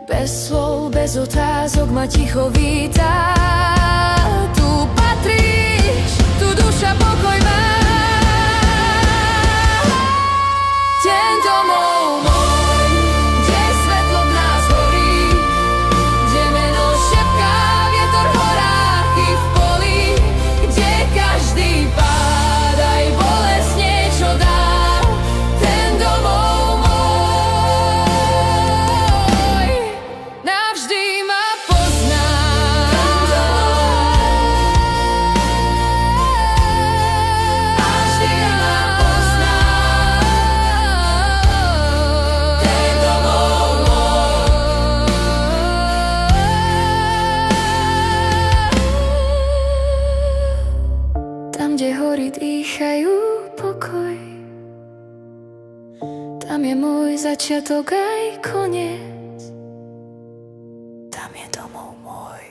Bez slov, bez otázok ma ticho vítá. Tu patríš, tu duša pokoj má. Deň domov môj, kde svetlo v nás horí, kde meno šepká vietor v horách i v poli, kde každý pád aj bolesť niečo dá. Ten domov môj navždy ma pozná. Navždy ma pozná. Ten domov môj. Tam, kde hory dýchajú pokoj, tam je môj začiatok aj koniec. Tam je domov môj.